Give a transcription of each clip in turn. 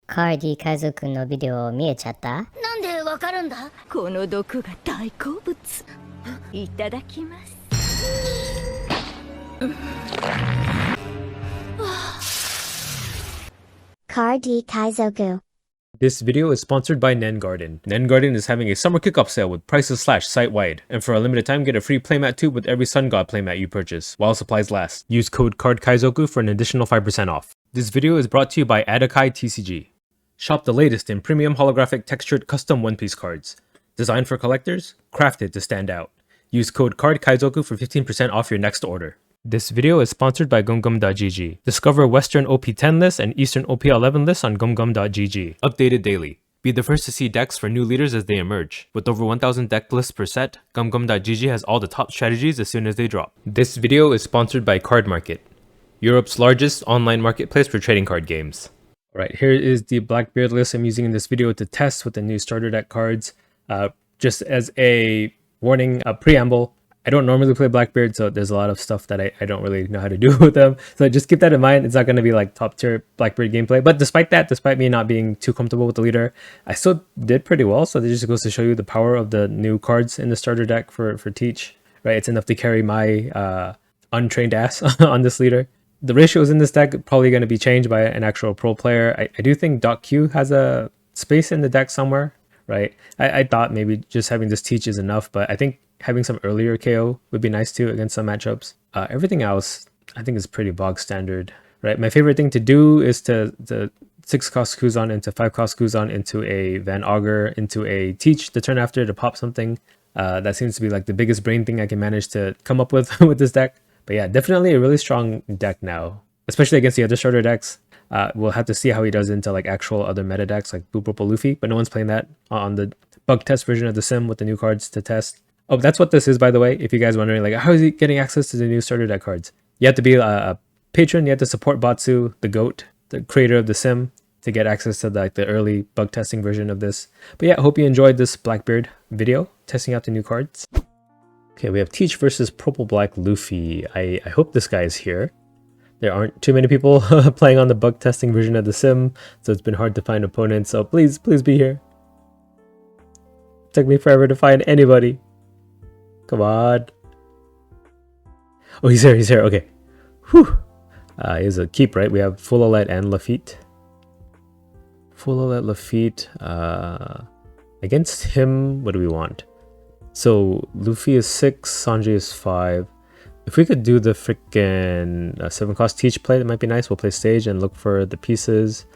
カーディ海賊のビデオ見えちゃった？なんでわかるんだ？この毒が大好物。いただきます。Kaizoku Kaizoku. This video is sponsored by Nen Garden. Nen Garden is having a summer kickoff sale with prices slashed site-wide. And for a limited time, get a free playmat tube with every Sun God playmat you purchase, while supplies last. Use code KAIZOKU for an additional 5% off. This video is brought to you by Adakai TCG. Shop the latest in premium holographic textured custom One Piece cards. Designed for collectors, crafted to stand out. Use code KAIZOKU for 15% off your next order. This video is sponsored by gumgum.gg. Discover Western OP10 lists and Eastern OP11 lists on gumgum.gg. Updated daily. Be the first to see decks for new leaders as they emerge. With over 1,000 deck lists per set, gumgum.gg has all the top strategies as soon as they drop. This video is sponsored by Card Market, Europe's largest online marketplace for trading card games. Alright, here is the Blackbeard list I'm using in this video to test with the new starter deck cards. Just as a warning, a preamble, I don't normally play Blackbeard, so there's a lot of stuff that I don't really know how to do with them. So just keep that in mind. It's not going to be like top tier Blackbeard gameplay. But despite that, despite me not being too comfortable with the leader, I still did pretty well. So this just goes to show you the power of the new cards in the starter deck for Teach. Right, it's enough to carry my untrained ass on this leader. The ratios in this deck are probably going to be changed by an actual pro player. I do think .Q has a space in the deck somewhere. Right, I thought maybe just having this Teach is enough, but I think having some earlier KO would be nice too against some matchups. Everything else I think is pretty bog standard. Right, my favorite thing to do is to 6-cost Kuzan into 5-cost Kuzan into a Van Augur into a Teach the turn after to pop something. That seems to be like the biggest brain thing I can manage to come up with with this deck. But yeah, definitely a really strong deck now, especially against the other starter decks. We'll have to see how he does into like actual other meta decks like Red Purple Uta, but no one's playing that on the bug test version of the sim with the new cards to test. Oh, that's what this is, by the way. If you guys are wondering, like, how is he getting access to the new starter deck cards? You have to be a patron. You have to support Batsu, the GOAT, the creator of the sim, to get access to the early bug testing version of this. But yeah, I hope you enjoyed this Blackbeard video testing out the new cards. Okay, we have Teach versus Purple Black Luffy. I hope this guy is here. There aren't too many people playing on the bug testing version of the sim, so it's been hard to find opponents. So please be here. Took me forever to find anybody. Come on. Oh, he's here. Okay. Whew. He's a keep, right? We have Full Olet and Lafitte. Full Olet, Lafitte. Against him, what do we want? So Luffy is 6, Sanji is 5. If we could do the freaking 7-cost Teach play, that might be nice. We'll play stage and look for the pieces.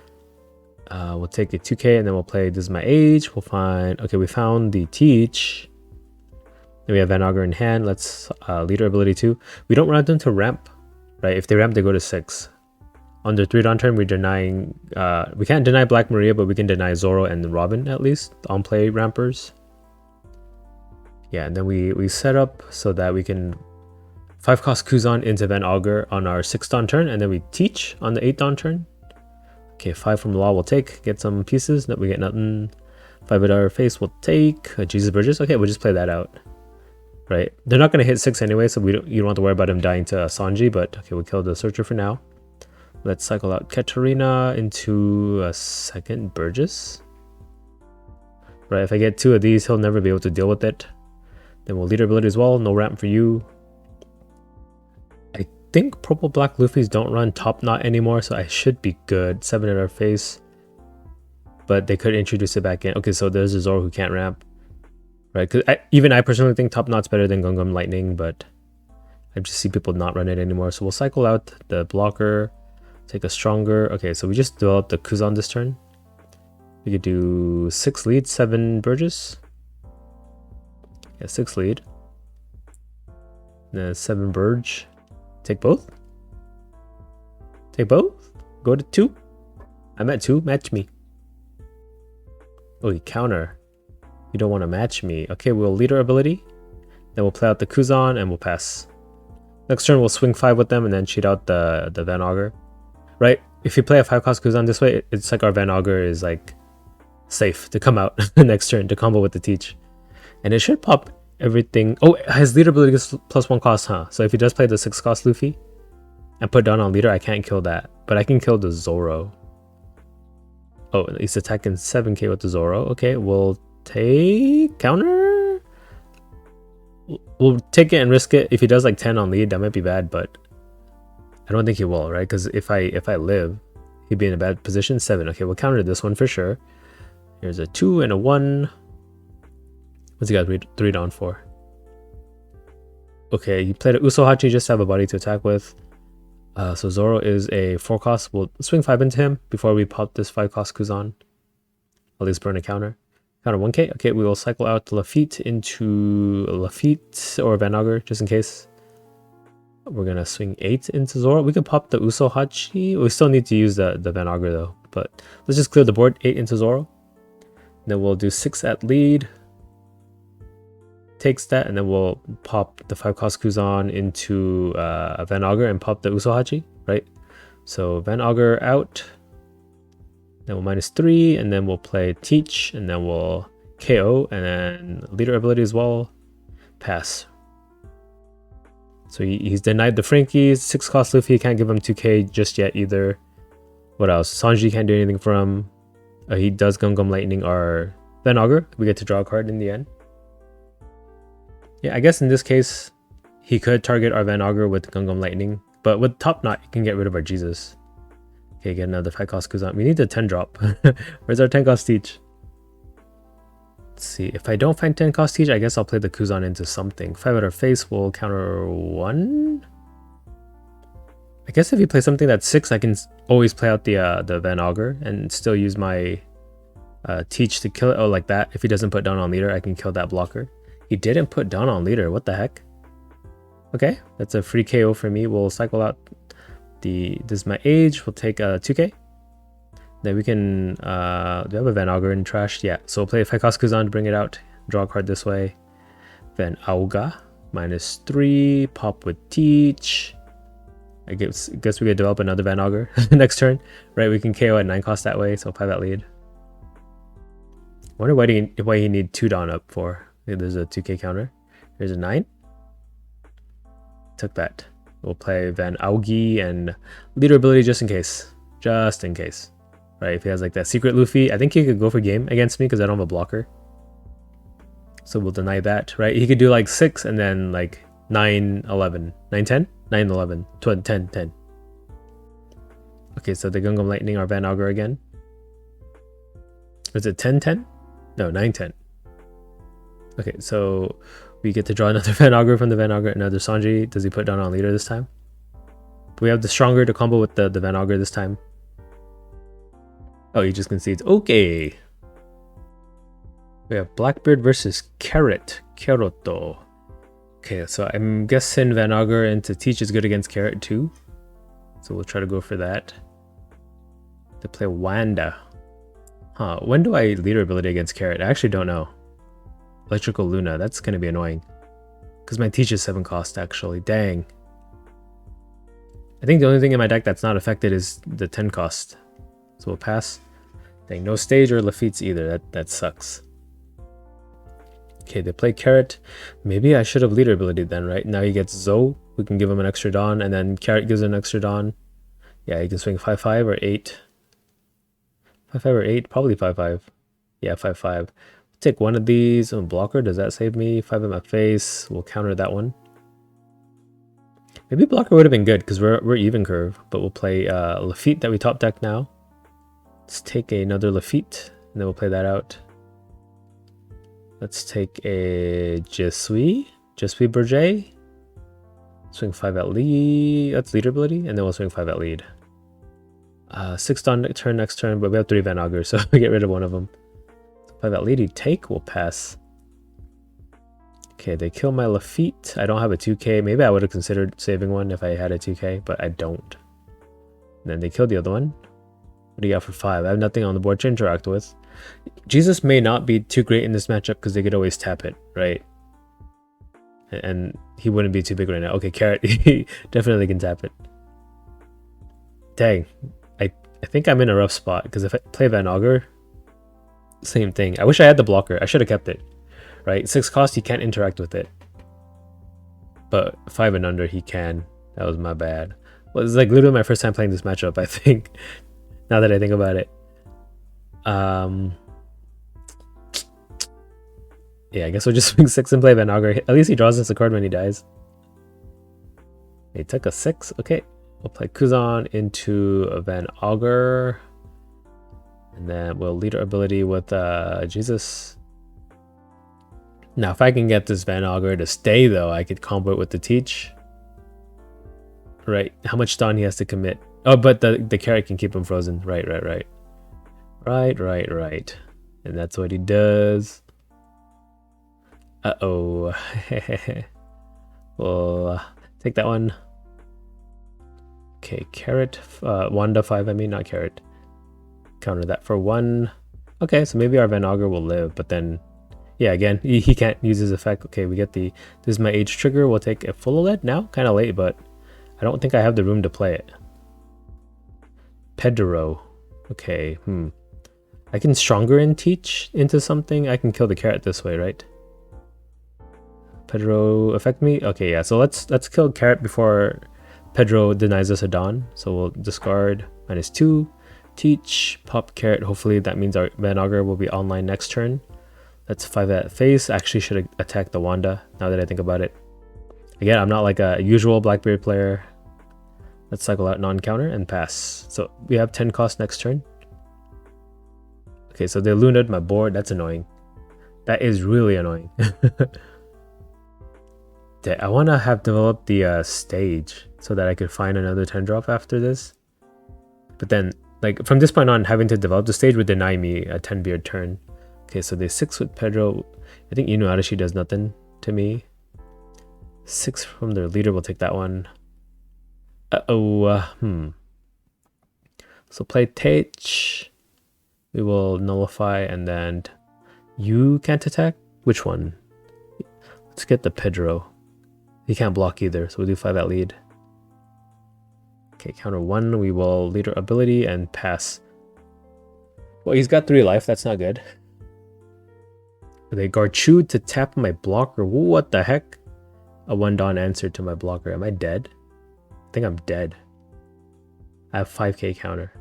We'll take a 2k and then we'll play This Is My Age. We'll find... Okay, we found the Teach. Then we have Van Augur in hand. Let's leader ability 2. We don't run them to ramp, right? If they ramp, they go to 6. Under 3 dawn turn, we're denying... we can't deny Black Maria, but we can deny Zoro and Robin at least on play rampers. Yeah, and then we set up so that we can 5-cost Kuzan into Van Augur on our 6 dawn turn, and then we Teach on the 8 dawn turn. Okay, 5 from Law we'll take, get some pieces. No, we get nothing. 5 at our face we'll take. Jesus Bridges. Okay, we'll just play that out. Right, they're not going to hit 6 anyway, so you don't have to worry about him dying to Sanji. But okay, we'll kill the Searcher for now. Let's cycle out Katarina into a 2nd Burgess. Right, if I get 2 of these, he'll never be able to deal with it. Then we'll leader ability as well. No ramp for you. I think Purple Black Luffy's don't run Top Knot anymore, so I should be good. 7 at our face. But they could introduce it back in. Okay, so there's a Zoro who can't ramp. Right, because even I personally think Top Knot's better than Gungam Lightning, but I just see people not run it anymore. So we'll cycle out the blocker, take a stronger. Okay, so we just developed the Kuzan this turn. We could do 6 lead, 7 Burgess. Yeah, 6 lead. Then 7 Burge. Take both? Take both? Go to 2? I'm at 2, match me. Oh, you counter. You don't want to match me. Okay, we'll leader ability. Then we'll play out the Kuzan and we'll pass. Next turn we'll swing 5 with them and then cheat out the Van Augur. Right? If you play a 5-cost Kuzan this way, it's like our Van Augur is like safe to come out next turn to combo with the Teach. And it should pop everything. Oh, his leader ability is +1 cost, huh? So if he does play the 6-cost Luffy and put down on leader, I can't kill that. But I can kill the Zoro. Oh, he's attacking 7k with the Zoro. Okay, we'll take counter. We'll take it and risk it. If he does like 10 on lead, that might be bad, but I don't think he will, right? Because if I live, he'd be in a bad position. 7. Okay, we'll counter this one for sure. Here's a 2 and a 1. What's he got 3 down for? Okay, he played a Usohachi just to have a body to attack with. So Zoro is a 4 cost. We'll swing 5 into him before we pop this 5 cost Kuzan. At least burn a counter. Counter 1k. Okay, we will cycle out Lafitte into Lafitte or Van Auger just in case. We're gonna swing 8 into Zoro. We could pop the Usohachi. We still need to use the Van Auger though. But let's just clear the board. 8 into Zoro. Then we'll do 6 at lead. Takes that, and then we'll pop the 5 cost Kuzan into Van Auger and pop the Usohachi, right? So Van Auger out. Then we'll -3, and then we'll play Teach, and then we'll KO, and then leader ability as well. Pass. So he's denied the Frankies. 6 cost Luffy, can't give him 2k just yet either. What else? Sanji can't do anything for him. He does Gungam Lightning our Van Auger. We get to draw a card in the end. Yeah, I guess in this case, he could target our Van Auger with Gungam Lightning. But with Top Knot, you can get rid of our Jesus. Okay, get another 5 cost Kuzan. We need the 10 drop. Where's our 10 cost Teach? Let's see. If I don't find 10 cost Teach, I guess I'll play the Kuzan into something. 5 at our face will counter 1. I guess if you play something that's 6, I can always play out the Van Auger and still use my Teach to kill it. Oh, like that. If he doesn't put down on leader, I can kill that blocker. He didn't put down on leader. What the heck? Okay, that's a free KO for me. We'll cycle out this is my age. We'll take 2k. Then we can do we have a Van Auger in trash? Yeah. So we'll play 5 cost Kuzan to bring it out. Draw a card this way. Van Auga -3. Pop with Teach. I guess we could develop another Van Auger next turn, right? We can KO at 9 cost that way. So 5 at lead. Wonder why he need 2 down up for. There's a 2k counter. There's a 9. Took that. We'll play Van Augie and leader ability just in case. Just in case. Right, if he has like that secret Luffy, I think he could go for game against me because I don't have a blocker. So we'll deny that, right? He could do like 6 and then like 9, 11. 9, 10? 9, 11. 12, 10, 10. Okay, so the Gungam Lightning our Van Auger again. Was it 10, 10? No, 9, 10. Okay, so we get to draw another Van Auger from the Van Auger, another Sanji. Does he put down on leader this time? We have the stronger to combo with the Van Auger this time. Oh, he just concedes. Okay. We have Blackbeard versus Carrot. Keroto. Okay, so I'm guessing Van Auger into Teach is good against Carrot too. So we'll try to go for that. To play Wanda. Huh, when do I leader ability against Carrot? I actually don't know. Electrical Luna, that's going to be annoying. Because my Teach is 7 cost actually. Dang. I think the only thing in my deck that's not affected is the 10 cost. So we'll pass. Dang, no stage or Lafitte's either. That sucks. Okay, they play Carrot. Maybe I should have leader ability then, right? Now he gets Zoe. We can give him an extra Dawn. And then Carrot gives him an extra Dawn. Yeah, he can swing 5-5 or 8. 5-5 or 8? Probably 5-5. Yeah, 5-5. Take one of these. Blocker, does that save me? 5 in my face. We'll counter that one. Maybe blocker would have been good because we're even curve. But we'll play Lafitte that we top deck now. Let's take another Lafitte. And then we'll play that out. Let's take a Jesui Berger. Swing 5 at lead. That's leader ability. And then we'll swing 5 at lead. 6 on turn next turn. But we have 3 Van Augers, so we get rid of one of them. 5 at lead, you take, we'll pass. Okay, they kill my Lafitte. I don't have a 2k. Maybe I would have considered saving one if I had a 2k, but I don't. And then they killed the other one. What do you got for 5? I have nothing on the board to interact with. Jesus may not be too great in this matchup because they could always tap it, right? And he wouldn't be too big right now. Okay, Carrot, he definitely can tap it. Dang, I think I'm in a rough spot because if I play Van Auger, same thing. I wish I had the blocker. I should have kept it. Right? 6 cost, he can't interact with it. But 5 and under, he can. That was my bad. Well, it's like literally my first time playing this matchup, I think. Now that I think about it. Um, yeah, I guess we'll just swing 6 and play Van Augur. At least he draws us a card when he dies. He took a 6. Okay, we'll play Kuzan into a Van Augur. And then we'll lead our ability with Jesus. Now, if I can get this Van Augur to stay, though, I could combo it with the Teach. Right, how much stun he has to commit. Oh, but the carrot can keep him frozen. Right. And that's what he does. Uh-oh. We'll take that one. Okay, carrot. Wanda 5, I mean, not carrot. Counter that for 1. Okay, so maybe our Van Augur will live, but then... Yeah, again, he can't use his effect. Okay, we get the... This is my age trigger. We'll take a full OLED now. Kind of late, but I don't think I have the room to play it. Pedro. Okay, I can stronger and teach into something. I can kill the carrot this way, right? Pedro affect me? Okay, yeah, so let's kill carrot before Pedro denies us a Dawn. So we'll discard -2. Teach, pop carrot. Hopefully that means our Van Augur will be online next turn. Let's 5 at face. Actually should attack the Wanda now that I think about it. Again, I'm not like a usual Blackbeard player. Let's cycle out non-counter and pass. So we have 10 cost next turn. Okay, so they lunared my board. That's annoying. That is really annoying. I want to have developed the stage so that I could find another 10 drop after this. But then, like, from this point on, having to develop the stage would deny me a 10 beard turn. Okay, so they 6 with Pedro. I think Inu Arashi does nothing to me. 6 from their leader. We'll take that one. So play Teach. We will nullify, and then you can't attack? Which one? Let's get the Pedro. He can't block either, so we'll do 5 at lead. Okay, counter 1. We will leader ability and pass. Well, he's got 3 life. That's not good. They Garchud to tap my blocker. What the heck? A 1 Dawn answer to my blocker. Am I dead? I think I'm dead. I have 5k counter.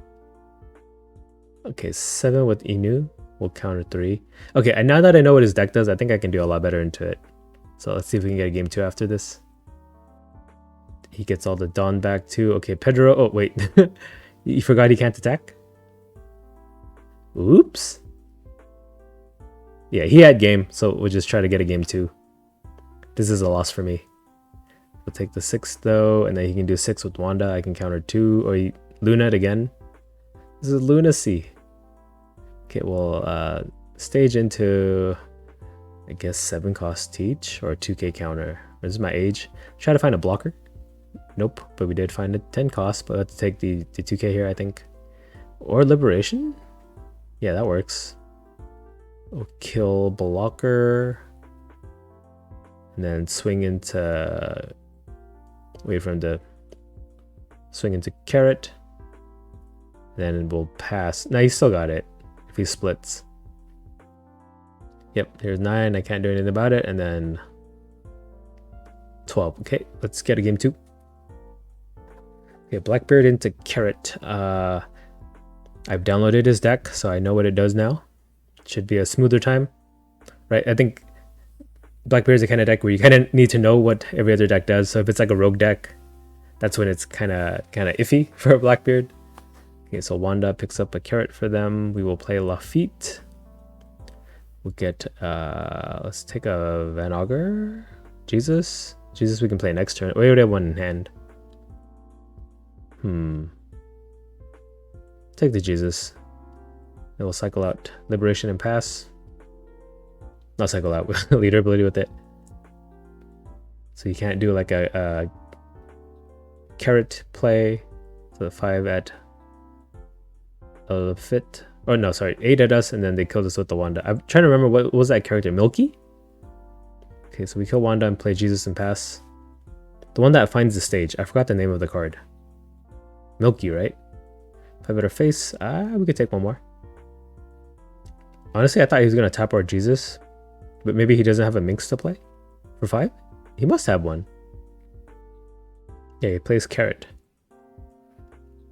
Okay, 7 with Inu. We'll counter 3. Okay, and now that I know what his deck does, I think I can do a lot better into it. So let's see if we can get a game 2 after this. He gets all the Dawn back too. Okay, Pedro. Oh, wait. You forgot he can't attack? Oops. Yeah, he had game, so we'll just try to get a game 2. This is a loss for me. We'll take the 6 though, and then he can do 6 with Wanda. I can counter 2, or Lunate again. This is lunacy. Okay, we'll stage into, I guess, 7 cost Teach, or 2k counter. This is my age. Try to find a blocker. Nope, but we did find a 10 cost, but let's take the 2k here, I think. Or Liberation? Yeah, that works. We'll kill blocker. And then swing into... Wait for him to swing into carrot. Then we'll pass. Now he's still got it if he splits. Yep, here's 9. I can't do anything about it. And then 12. Okay, let's get a game 2. Okay, Blackbeard into carrot. I've downloaded his deck, so I know what it does now. Should be a smoother time, right? I think Blackbeard is the kind of deck where you kind of need to know what every other deck does. So if it's like a rogue deck, that's when it's kind of iffy for Blackbeard. Okay, so Wanda picks up a carrot for them. We will play Lafitte. We'll get let's take a Van Augur. Jesus we can play next turn. We already have 1 in hand. Take the Jesus. Then we'll cycle out Liberation and pass. Not cycle out, leader ability with it. So you can't do like a carrot play. So the 5 at fit. Oh no, sorry, 8 at us, and then they killed us with the Wanda. I'm trying to remember, what was that character? Milky? Okay, so we kill Wanda and play Jesus and pass. The one that finds the stage. I forgot the name of the card. Milky, right? 5 at our face. We could take 1 more. Honestly, I thought he was going to tap our Jesus. But maybe he doesn't have a Minx to play? For 5? He must have one. Yeah, he plays carrot.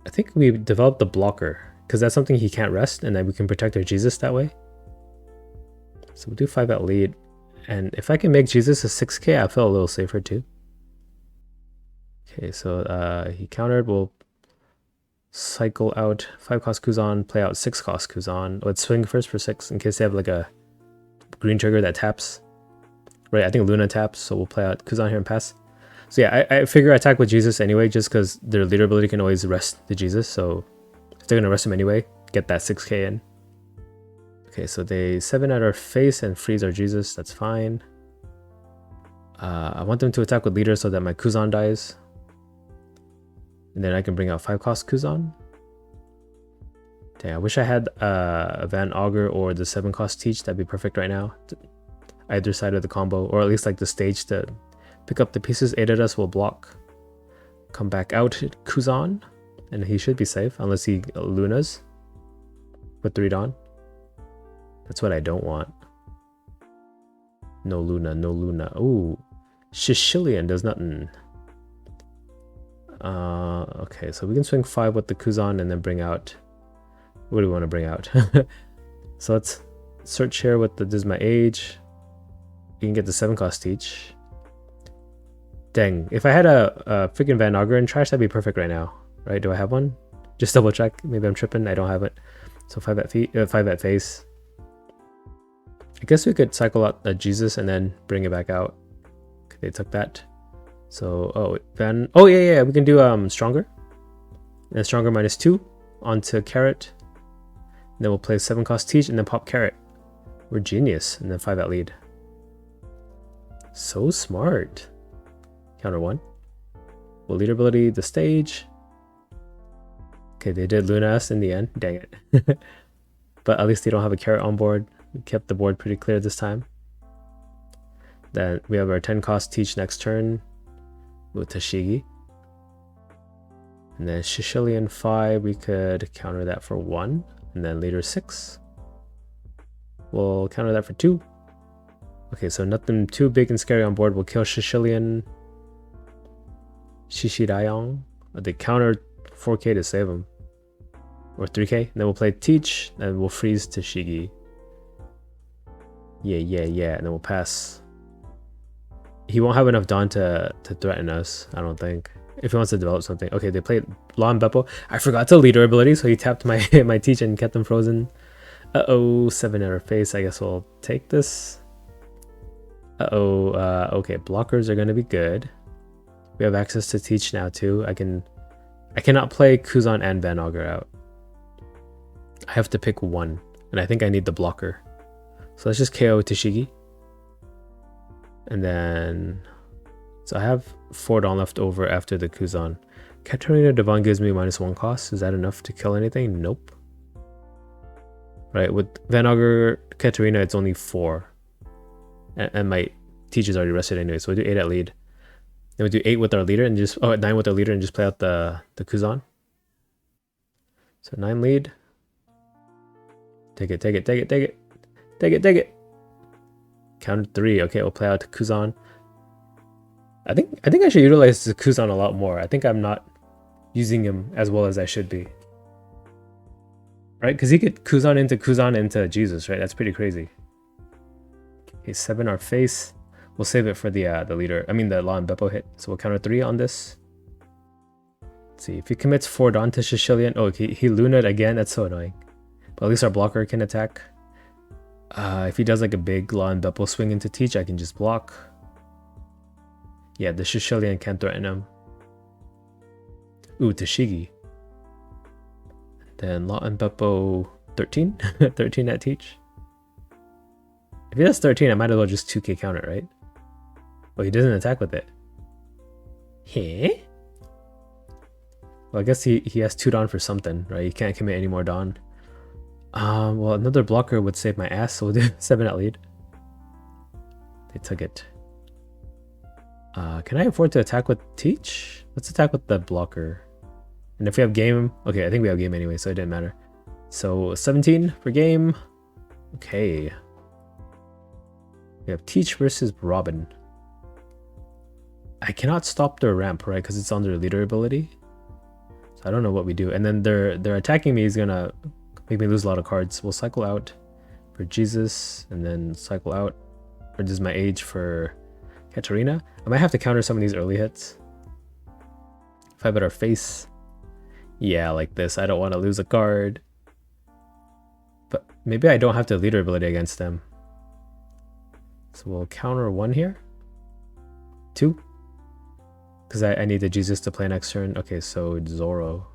I think we developed the blocker. because that's something he can't rest, and then we can protect our Jesus that way. So we'll do 5 at lead. And if I can make Jesus a 6k, I feel a little safer too. Okay, so he countered. We'll cycle out 5 cost Kuzan, play out 6 cost Kuzan. Let's swing first for 6 in case they have like a green trigger that taps. Right, I think Luna taps, so we'll play out Kuzan here and pass. So yeah, I figure attack with Jesus anyway, just because their leader ability can always rest the Jesus. So if they're gonna rest him anyway, get that 6k in. Okay, so they 7 at our face and freeze our Jesus. That's fine. I want them to attack with leader so that my Kuzan dies. And then I can bring out 5 cost Kuzan. Dang, I wish I had a Van Augur or the 7 cost Teach. That'd be perfect right now. Either side of the combo, or at least like the stage to pick up the pieces. 8 at us will block. Come back out Kuzan, and he should be safe unless he Lunas with 3 Dawn. That's what I don't want. No Luna, no Luna. Ooh, Sicilian does nothing. Okay, so we can swing 5 with the Kuzan and then bring out. What do we want to bring out? So let's search here with the This Is My Age. You can get the 7 cost Teach. Dang, if I had a freaking Van Augur in trash, that'd be perfect right now. Right? Do I have one? Just double check. Maybe I'm tripping. I don't have it. So 5 at feet, 5 at face. I guess we could cycle out Jesus and then bring it back out. Okay, they took that. So yeah, we can do stronger. And stronger -2 onto carrot. And then we'll play 7 cost Teach and then pop carrot. We're genius. And then 5 at lead. So smart. Counter 1. We'll leader ability the stage. Okay, they did Luna us in the end. Dang it. But at least they don't have a carrot on board. We kept the board pretty clear this time. Then we have our 10 cost Teach next turn with Tashigi. And then Sicilian 5, we could counter that for 1. And then leader 6. We'll counter that for 2. Okay, so nothing too big and scary on board. We'll kill Sicilian. Shishirayong. They counter 4k to save him. Or 3k. And then we'll play Teach. And we'll freeze Tashigi. Yeah. And then we'll pass. He won't have enough Dawn to threaten us, I don't think. If he wants to develop something. Okay, they played Law and Beppo. I forgot to leader ability, so he tapped my my Teach and kept him frozen. 7 at our face. I guess we'll take this. Okay, blockers are gonna be good. We have access to Teach now too. I cannot play Kuzan and Van Augur out. I have to pick one, and I think I need the blocker. So let's just KO Tashigi. And then, so I have 4 Dawn left over after the Kuzan. Katarina Devon gives me -1 cost. Is that enough to kill anything? Nope. Right, with Van Augur, Katarina, it's only 4. And my Teach is already rested anyway, so we do 8 at lead. Then we do 8 with our leader and just, 9 with our leader and just play out the Kuzan. So 9 lead. Take it. Counted 3. Okay, we'll play out Kuzan. I think I should utilize the Kuzan a lot more. I think I'm not using him as well as I should be. Right? Because he could Kuzan into Jesus, right? That's pretty crazy. Okay, 7 our face. We'll save it for the leader. I mean the Law and Beppo hit. So we'll counter 3 on this. Let's see. If he commits 4 Dawn to Sicilian. Oh, he Luna'd again. That's so annoying. But at least our blocker can attack. If he does like a big Law and Beppo swing into Teach, I can just block. Yeah, the Sicilian can't threaten him. Ooh, Tashigi. Then Law and Beppo 13? 13 at Teach. If he does 13, I might as well just 2k counter, right? Oh, he doesn't attack with it. Huh? Well, I guess he has 2 Dawn for something, right? He can't commit any more Dawn. Well, another blocker would save my ass, so we'll do 7 at lead. They took it. Can I afford to attack with Teach? Let's attack with the blocker. And if we have game... Okay, I think we have game anyway, so it didn't matter. So, 17 for game. Okay. We have Teach versus Robin. I cannot stop their ramp, right? Because it's on their leader ability. So I don't know what we do. And then they're attacking me is gonna make me lose a lot of cards. We'll cycle out for Jesus and then cycle out. Or this is my age for Katarina. I might have to counter some of these early hits. If I bet our face. Yeah, like this. I don't want to lose a card. But maybe I don't have the leader ability against them. So we'll counter 1 here. 2. Because I need the Jesus to play next turn. Okay, so Zoro.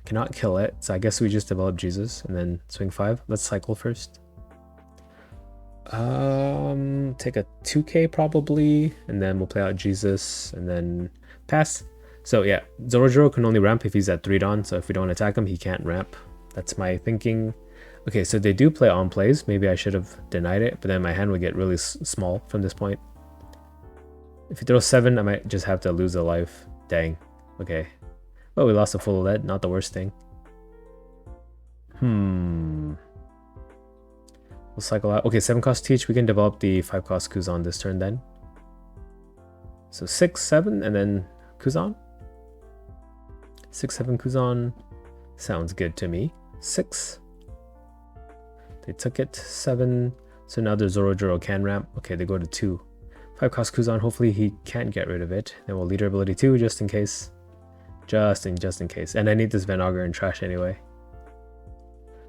Cannot kill it. So I guess we just develop Jesus and then swing 5. Let's cycle first. Take a 2k probably. And then we'll play out Jesus and then pass. So yeah, Zorojiro can only ramp if he's at 3 Dawn. So if we don't attack him, he can't ramp. That's my thinking. Okay, so they do play on plays. Maybe I should have denied it, but then my hand would get really small from this point. If you throw 7, I might just have to lose a life. Dang. Okay. Well, we lost a full lead. Not the worst thing. We'll cycle out. Okay, 7 cost Teach. We can develop the 5 cost Kuzan this turn then. So 6, 7, and then Kuzan. 6, 7 Kuzan. Sounds good to me. 6. They took it. 7. So now the Zorojiro can ramp. Okay, they go to 2. 5 cost Kuzan. Hopefully he can't get rid of it. Then we'll leader ability 2 just in case. Just in case. And I need this Van Augur in trash anyway.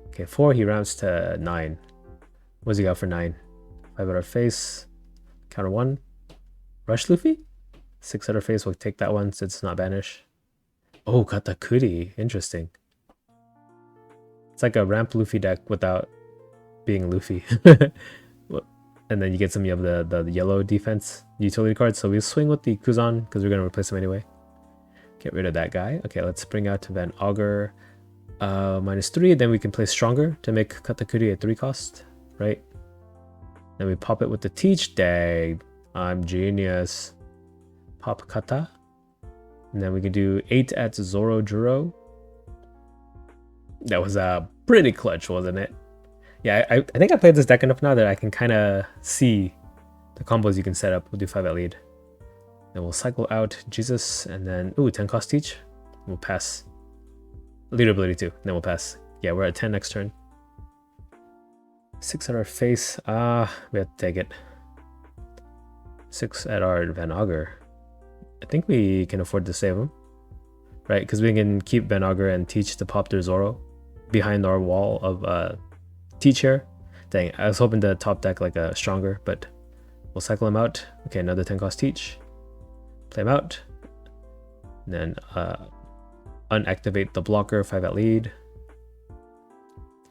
Okay, 4. He ramps to 9. What's he got for 9? 5 at our face. Counter 1. Rush Luffy? 6 at our face. We'll take that one since it's not banish. Oh, Katakuri. Interesting. It's like a ramp Luffy deck without being Luffy. And then you get some of the yellow defense utility cards. So we swing with the Kuzan because we're going to replace him anyway. Get rid of that guy. Okay, let's bring out Van Augur. -3. Then we can play Stronger to make Katakuri a 3 cost. Right? Then we pop it with the Teach. Dang. I'm genius. Pop Kata. And then we can do 8 at Zorojiro. That was pretty clutch, wasn't it? Yeah, I think I played this deck enough now that I can kind of see the combos you can set up. We'll do 5 at lead. Then we'll cycle out Jesus and then, 10 cost Teach. We'll pass. Leader ability 2. Then we'll pass. Yeah, we're at 10 next turn. 6 at our face. We have to take it. 6 at our Van Augur. I think we can afford to save him. Right? Because we can keep Van Augur and Teach to pop their Zoro behind our wall of Teach here. Dang, I was hoping to top deck like a Stronger, but we'll cycle him out. Okay, another 10 cost Teach. Play him out. And then unactivate the blocker, 5 at lead.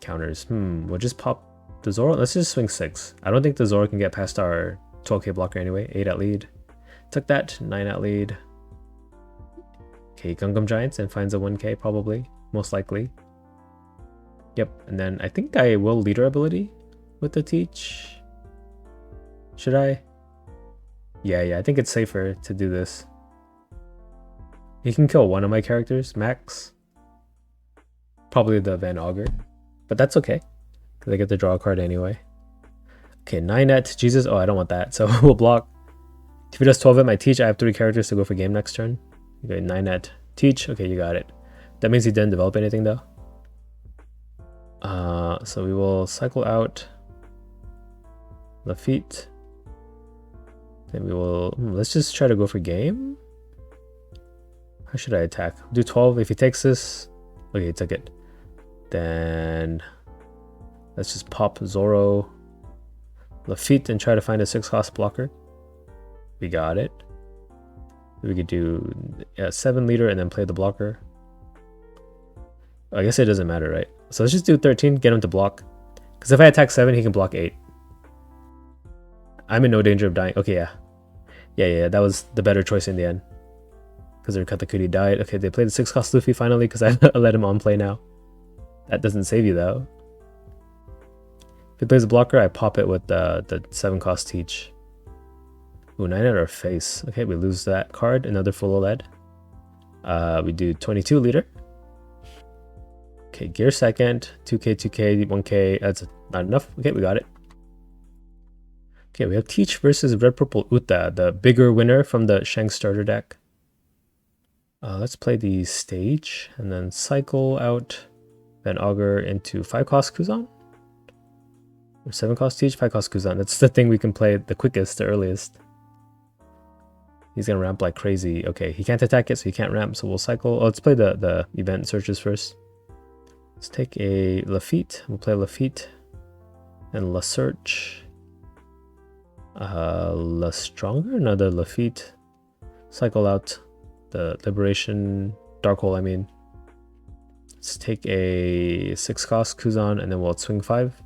Counters. We'll just pop the Zoro. Let's just swing 6. I don't think the Zoro can get past our 12k blocker anyway. 8 at lead. Took that. 9 at lead. Okay, Gungam Giants and finds a 1k probably. Most likely. Yep, and then I think I will leader ability with the Teach. Should I? Yeah, I think it's safer to do this. He can kill one of my characters, max. Probably the Van Augur. But that's okay, because I get to draw a card anyway. Okay, 9 at Jesus. Oh, I don't want that, so we'll block. If he does 12 at my Teach, I have 3 characters to go for game next turn. Okay, 9 at Teach. Okay, you got it. That means he didn't develop anything though. So we will cycle out Lafitte. Then we will, let's just try to go for game. How should I attack? Do 12 if he takes this. Okay, he took it. Then let's just pop Zoro, Lafitte, and try to find a 6 cost blocker. We got it. We could do 7 leader and then play the blocker. I guess it doesn't matter, right? So let's just do 13, get him to block. Because if I attack 7, he can block 8. I'm in no danger of dying. Okay, yeah. Yeah, that was the better choice in the end. Because their Katakuri died. Okay, they played the 6 cost Luffy finally because I let him on play now. That doesn't save you though. If he plays a blocker, I pop it with the 7 cost Teach. Ooh, 9 at our face. Okay, we lose that card. Another full lead. We do 22 leader. Okay, gear second, 2k, 2k, 1k, that's not enough. Okay, we got it. Okay, we have Teach versus Red Purple Uta, the bigger winner from the Shanks starter deck. Let's play the stage and then cycle out Van Augur into 5 cost Kuzan. Or 7 cost Teach, 5 cost Kuzan. That's the thing we can play the quickest, the earliest. He's gonna ramp like crazy. Okay, he can't attack it, so he can't ramp, so we'll cycle. Oh, let's play the event searches first. Let's take a Lafitte. We'll play Lafitte and La Search. La Stronger? Another Lafitte. Cycle out the Liberation Dark Hole, I mean. Let's take a 6 cost Kuzan and then we'll swing 5.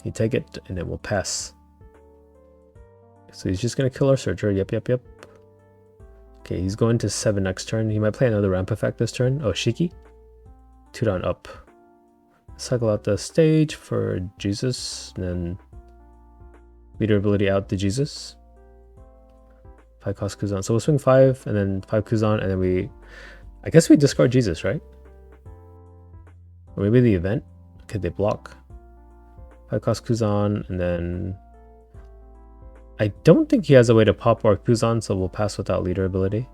You take it and then we'll pass. So he's just gonna kill our Searcher. Yep. Okay, he's going to 7 next turn. He might play another ramp effect this turn. Oh, Shiki. 2 down up. Cycle out the stage for Jesus, and then leader ability out to Jesus. 5 cost Kuzan. So we'll swing 5 and then 5 Kuzan, and then I guess we discard Jesus, right? Or maybe the event. Okay, they block. 5 cost Kuzan, and then I don't think he has a way to pop our Kuzan, so we'll pass without leader ability.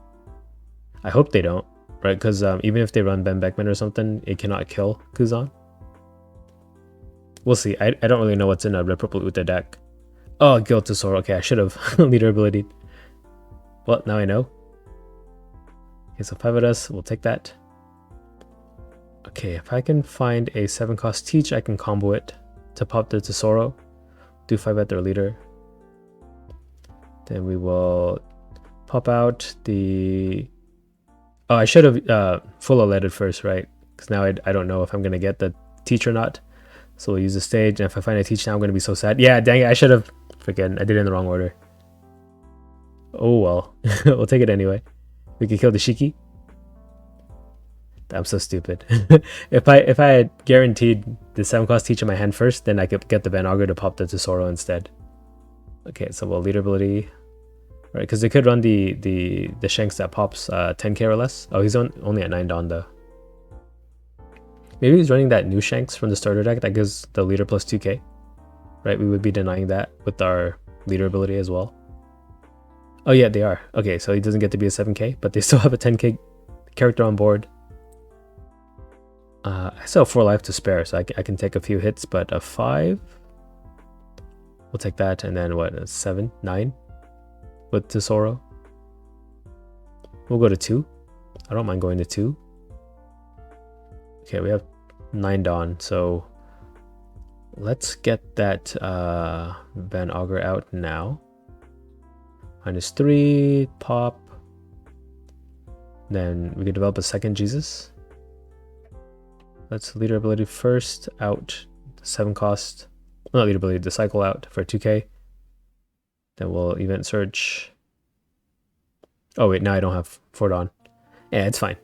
I hope they don't, right? Because even if they run Ben Beckman or something, it cannot kill Kuzan. We'll see. I don't really know what's in a Red Purple Uta deck. Oh, Guild to Sora. Okay, I should have leader ability. Well, now I know. Okay, so 5 of us. We'll take that. Okay, if I can find a 7 cost Teach, I can combo it to pop the Tesoro. Do 5 at their leader. Then we will pop out the... Oh, I should have full alerted first, right? Because now I don't know if I'm going to get the Teach or not. So we'll use the stage, and if I find a Teach now, I'm going to be so sad. Yeah, dang it, I should have... Freaking, I did it in the wrong order. Oh well, we'll take it anyway. We can kill the Shiki. I'm so stupid. If I had guaranteed the 7 cost Teach in my hand first, then I could get the Van Augur to pop the Tesoro instead. Okay, so we'll leader ability. Right, because they could run the Shanks that pops 10k or less. Oh, he's only at 9 Dawn though. Maybe he's running that new Shanks from the starter deck that gives the leader plus 2k. Right, we would be denying that with our leader ability as well. Oh yeah, they are. Okay, so he doesn't get to be a 7k, but they still have a 10k character on board. I still have 4 life to spare, so I can take a few hits, but a 5. We'll take that, and then what, a 7, 9? With Tesoro. We'll go to 2. I don't mind going to 2. Okay, we have 9 Dawn, so let's get that Van Augur out now. -3, pop. Then we can develop a second Jesus. Let's leader ability first, out 7 cost. Not leader ability, the cycle out for 2k. Then we'll event search. Oh wait, now I don't have 4 Dawn. Yeah, it's fine.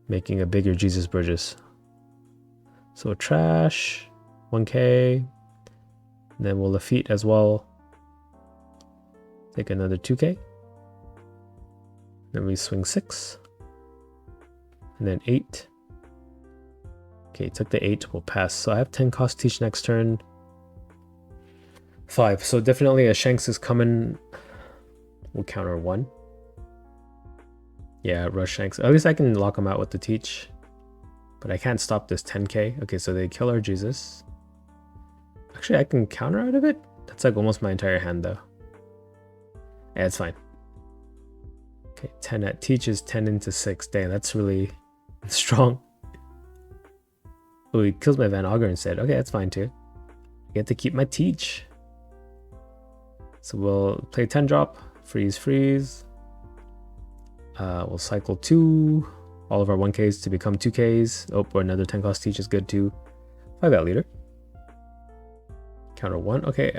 Making a bigger Jesus Burgess. So trash, 1k. Then we'll Lafitte as well. Take another 2k. Then we swing 6. And then 8. Okay, took the 8, we'll pass. So I have 10 cost Teach next turn. 5. So definitely a Shanks is coming. We'll counter 1. Yeah, rush Shanks. At least I can lock him out with the Teach. But I can't stop this 10k. Okay, so they kill our Jesus. Actually, I can counter out of it? That's like almost my entire hand though. Yeah, it's fine. Okay, 10 at Teach is 10 into 6. Damn, that's really strong. Oh, he kills my Van Augur instead. Okay, that's fine too. I get to keep my Teach. So we'll play 10 drop, freeze. We'll cycle 2, all of our 1ks to become 2ks. Oh, or another 10 cost Teach is good too. 5 at leader. Counter 1. Okay,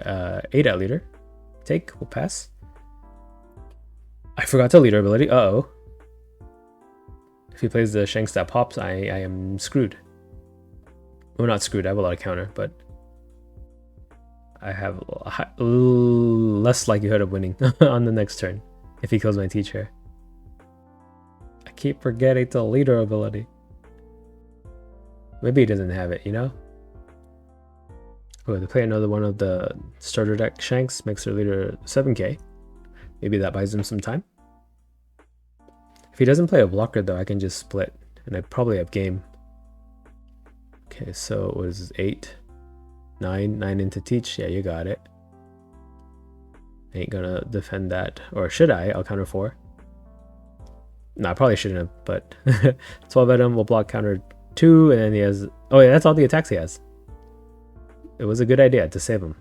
8 at leader. Take, we'll pass. I forgot the leader ability. Uh-oh. If he plays the Shanks that pops, I am screwed. Well, not screwed, I have a lot of counter, but I have less likelihood of winning on the next turn if he kills my Teacher. I keep forgetting the leader ability. Maybe he doesn't have it, you know? Oh, they play another one of the starter deck Shanks, makes their leader 7k. Maybe that buys them some time. he doesn't play a blocker though, I can just split. And I probably have game. Okay, so what is this? 8? 9? 9 into teach? Yeah, you got it. Ain't gonna defend that. Or should I? I'll counter 4. No, I probably shouldn't have, but 12 at him, we'll block counter 2, and then he has... Oh yeah, that's all the attacks he has. It was a good idea to save him.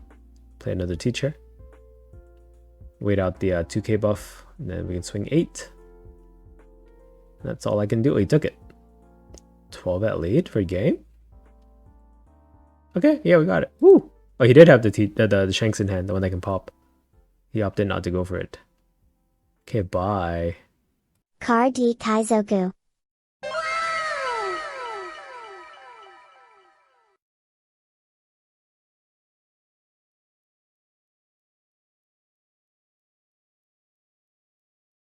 Play another teacher. Wait out the 2k buff, and then we can swing 8. That's all I can do. He took it. 12 at lead for game? Okay, yeah, we got it. Woo! Oh, he did have the Shanks in hand, the one that can pop. He opted not to go for it. Okay, bye. Card D Kaizoku.